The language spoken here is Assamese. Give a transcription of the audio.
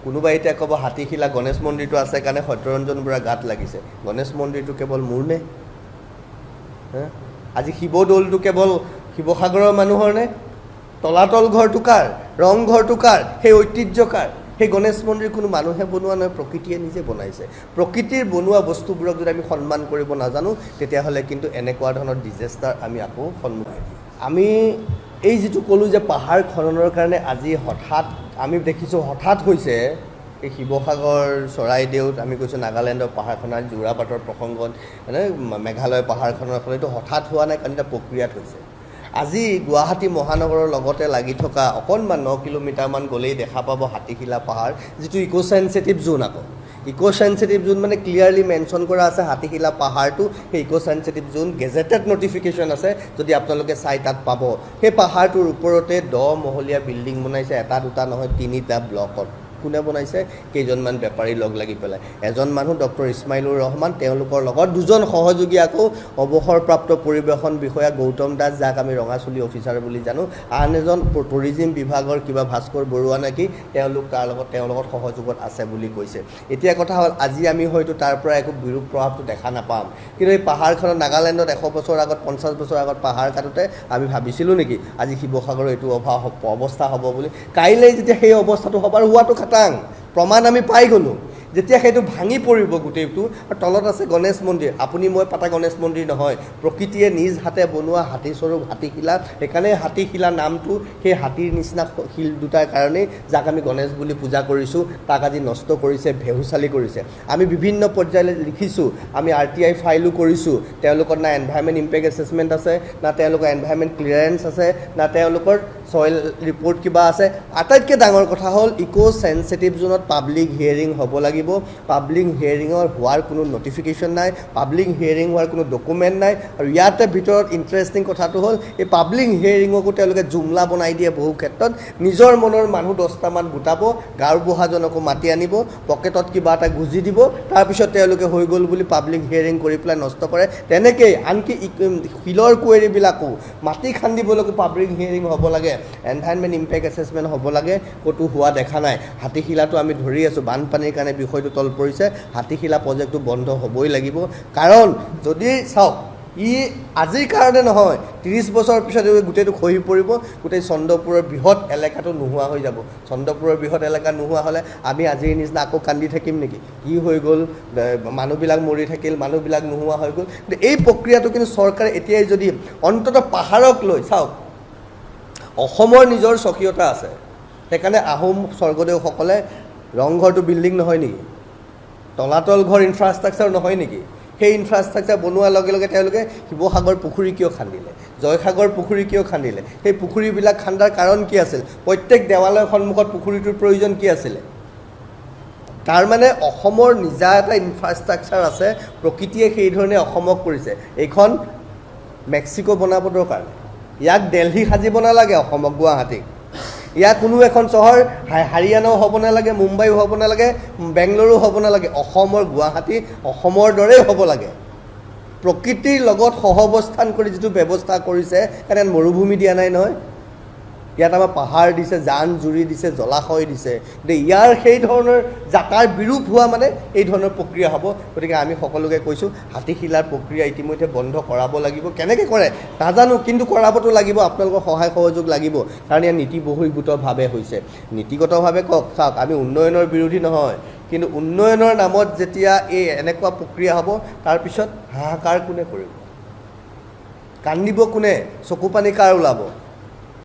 কোনোবাই এতিয়া ক'ব হাতীখিলা গণেশ মন্দিৰটো আছে কাৰণে সত্যৰঞ্জন বৰা গাত লাগিছে। গণেশ মন্দিৰটো কেৱল মোৰ নে? আজি শিৱদৌলটো কেৱল শিৱসাগৰৰ মানুহৰ নে? তলাতল ঘৰটো কাৰ? ৰংঘৰটো কাৰ? সেই ঐতিহ্য কাৰ? সেই গণেশ মন্দিৰ কোনো মানুহে বনোৱা নহয়, প্ৰকৃতিয়ে নিজে বনাইছে। প্ৰকৃতিৰ বনোৱা বস্তুবোৰক যদি আমি সন্মান কৰিব নাজানো তেতিয়াহ'লে কিন্তু এনেকুৱা ধৰণৰ ডিজাষ্টাৰ আমি আকৌ সন্মুখীন। আমি এই যিটো ক'লোঁ যে পাহাৰ খননৰ কাৰণে আজি হঠাৎ আমি দেখিছোঁ হঠাৎ হৈছে এই শিৱসাগৰ চৰাইদেউত আমি কৈছোঁ নাগালেণ্ডৰ পাহাৰখনৰ যোৰাবাটৰ প্ৰসংগত মানে মেঘালয় পাহাৰখনৰ ফলত এইটো হঠাৎ হোৱা নাই, কাৰণ এটা প্ৰক্ৰিয়াত হৈছে। আজি গুৱাহাটী মহানগৰৰ লগতে লাগি থকা অকণমান 9 কিলোমিটাৰমান গ'লেই দেখা পাব হাতীখিলা পাহাৰ, যিটো ইক' চেঞ্চিটিভ জোন। আকৌ ইক' চেঞ্চিটিভ জোন মানে ক্লিয়াৰলি মেনশ্যন কৰা আছে হাতীখিলা পাহাৰটো সেই ইক' চেঞ্চিটিভ জোন, গেজেটেড নটিফিকেশ্যন আছে, যদি আপোনালোকে চাই তাত পাব। সেই পাহাৰটোৰ ওপৰতে 10 মহলীয়া বিল্ডিং বনাইছে, এটা দুটা নহয় 3টা ব্লকত। কোনে বনাইছে? কেইজনমান বেপাৰী লগ লাগি পেলাই। এজন মানুহ ডক্টৰ ইছমাইলুৰ ৰহমান, তেওঁলোকৰ লগত 2জন সহযোগী আকৌ অৱসৰপ্ৰাপ্ত পৰিৱেশন বিষয়া গৌতম দাস, যাক আমি ৰঙাচুলি অফিচাৰ বুলি জানো, আন এজন টুৰিজিম বিভাগৰ কিবা ভাস্কৰ বৰুৱা নেকি, তেওঁলোক তেওঁৰ লগত সহযোগত আছে বুলি কৈছে। এতিয়া কথা হ'ল আজি আমি হয়তো তাৰ পৰা একো বিৰূপ প্ৰভাৱটো দেখা নাপাম, কিন্তু এই পাহাৰখনত নাগালেণ্ডত 100 বছৰ আগত 50 বছৰ আগত পাহাৰ কাটোতে আমি ভাবিছিলোঁ নেকি আজি শিৱসাগৰৰ এইটো অৱস্থা হ'ব বুলি? কাইলৈ যেতিয়া সেই অৱস্থাটো হ'ব আৰু হোৱাটো প্ৰমাণ আমি পাই গ'লোঁ, যেতিয়া সেইটো ভাঙি পৰিব গোটেইটো, আৰু তলত আছে গণেশ মন্দিৰ। আপুনি মই পাতা গণেশ মন্দিৰ নহয়, প্ৰকৃতিয়ে নিজ হাতে বনোৱা হাতীস্বৰূপ হাতীশিলা। সেইকাৰণে হাতীশিলা নামটো সেই হাতীৰ নিচিনা শিল দুটাৰ কাৰণেই, যাক আমি গণেশ বুলি পূজা কৰিছোঁ, তাক আজি নষ্ট কৰিছে, ভেহুচালি কৰিছে। আমি বিভিন্ন পৰ্যায়লৈ লিখিছোঁ, আমি RTI ফাইলো কৰিছোঁ, তেওঁলোকৰ না এনভাইৰনমেণ্ট ইম্পেক্ট এছেছমেণ্ট আছে, না তেওঁলোকৰ এনভাইৰনমেণ্ট ক্লিয়াৰেঞ্চ আছে, না তেওঁলোকৰ ছইল ৰিপৰ্ট কিবা আছে। আটাইতকৈ ডাঙৰ কথা হ'ল ইক' চেঞ্চিটিভ জোনত পাব্লিক হিয়াৰিং হ'ব লাগিব। পাব্লিক হিয়াৰিঙৰ হোৱাৰ কোনো নটিফিকেশ্যন নাই, পাব্লিক হিয়াৰিং হোৱাৰ কোনো ডকুমেণ্ট নাই। আৰু ইয়াতে ভিতৰত ইণ্টাৰেষ্টিং কথাটো হ'ল এই পাব্লিক হিয়াৰিঙকো তেওঁলোকে জুমলা বনাই দিয়ে বহু ক্ষেত্ৰত। নিজৰ মনৰ মানুহ 10টামান গোটাব, গাঁওবুঢ়াজনকো মাতি আনিব, পকেটত কিবা এটা গুজি দিব, তাৰপিছত তেওঁলোকে হৈ গ'ল বুলি পাব্লিক হিয়াৰিং কৰি পেলাই নষ্ট কৰে। তেনেকেই আনকি শিলৰ কুৱেৰীবিলাকো মাটি খান্দিবলৈকো পাব্লিক হিয়াৰিং হ'ব লাগে, এনভাইৰনমেণ্ট ইম্পেক্ট এছেছমেণ্ট হ'ব লাগে, ক'তো হোৱা দেখা নাই। হাতীশিলাটো আমি ধৰি আছোঁ, বানপানীৰ কাৰণে বিষয়টো তল পৰিছে, হাতীশিলা প্ৰজেক্টটো বন্ধ হ'বই লাগিব। কাৰণ যদি চাওক, ই আজিৰ কাৰণে নহয়, 30 বছৰ পিছত গোটেইটো খহি পৰিব, গোটেই চন্দ্ৰপুৰৰ বৃহৎ এলেকাটো নোহোৱা হৈ যাব। চন্দ্ৰপুৰৰ বৃহৎ এলেকা নোহোৱা হ'লে আমি আজিৰ নিচিনা আকৌ কান্দি থাকিম নেকি? কি হৈ গ'ল, মানুহবিলাক মৰি থাকিল, মানুহবিলাক নোহোৱা হৈ গ'ল। কিন্তু এই প্ৰক্ৰিয়াটো কিন্তু চৰকাৰে এতিয়াই যদি অন্ততঃ পাহাৰক লৈ চাওক, অসমৰ নিজৰ স্বকীয়তা আছে। সেইকাৰণে আহোম স্বৰ্গদেউসকলে ৰংঘৰটো বিল্ডিং নহয় নেকি? তলাতল ঘৰ ইনফ্ৰাষ্ট্ৰাকচাৰ নহয় নেকি? সেই ইনফ্ৰাষ্ট্ৰাকচাৰ বনোৱাৰ লগে লগে তেওঁলোকে শিৱসাগৰ পুখুৰী কিয় খান্দিলে, জয়সাগৰ পুখুৰী কিয় খান্দিলে? সেই পুখুৰীবিলাক খান্দাৰ কাৰণ কি আছিল? প্ৰত্যেক দেৱালয়ৰ সন্মুখত পুখুৰীটোৰ প্ৰয়োজন কি আছিলে? তাৰমানে অসমৰ নিজা এটা ইনফ্ৰাষ্ট্ৰাকচাৰ আছে, প্ৰকৃতিয়ে সেইধৰণে অসমক কৰিছে। এইখন মেক্সিকো বনাবৰ কাৰণে, ইয়াক দেলহি সাজিব নালাগে অসমক, গুৱাহাটীক। ইয়াত কোনো এখন চহৰ হাৰিয়ানাও হ'ব নালাগে, মুম্বাইও হ'ব নালাগে, বেংগলোৰো হ'ব নালাগে, অসমৰ গুৱাহাটী অসমৰ দৰেই হ'ব লাগে। প্ৰকৃতিৰ লগত সহৱস্থান কৰি যিটো ব্যৱস্থা কৰিছে, কাৰণ মৰুভূমি দিয়া নাই নহয়, ইয়াত আমাৰ পাহাৰ দিছে, জান জুৰি দিছে, জলাশয় দিছে। গতিকে ইয়াৰ সেই ধৰণৰ যাতাৰ বিৰূপ হোৱা মানে এই ধৰণৰ প্ৰক্ৰিয়া হ'ব। গতিকে আমি সকলোকে কৈছোঁ, হাতীশিলাৰ প্ৰক্ৰিয়া ইতিমধ্যে বন্ধ কৰাব লাগিব। কেনেকৈ কৰে নাজানো, কিন্তু কৰাবতো লাগিব, আপোনালোকৰ সহায় সহযোগ লাগিব, কাৰণ ইয়াৰ নীতি বহিৰ্ভূতভাৱে হৈছে। নীতিগতভাৱে কওক, চাওক, আমি উন্নয়নৰ বিৰোধী নহয়, কিন্তু উন্নয়নৰ নামত যেতিয়া এই এনেকুৱা প্ৰক্ৰিয়া হ'ব, তাৰপিছত হাহাকাৰ কোনে কৰিব? কান্দিব কোনে? চকু পানী কাৰ ওলাব?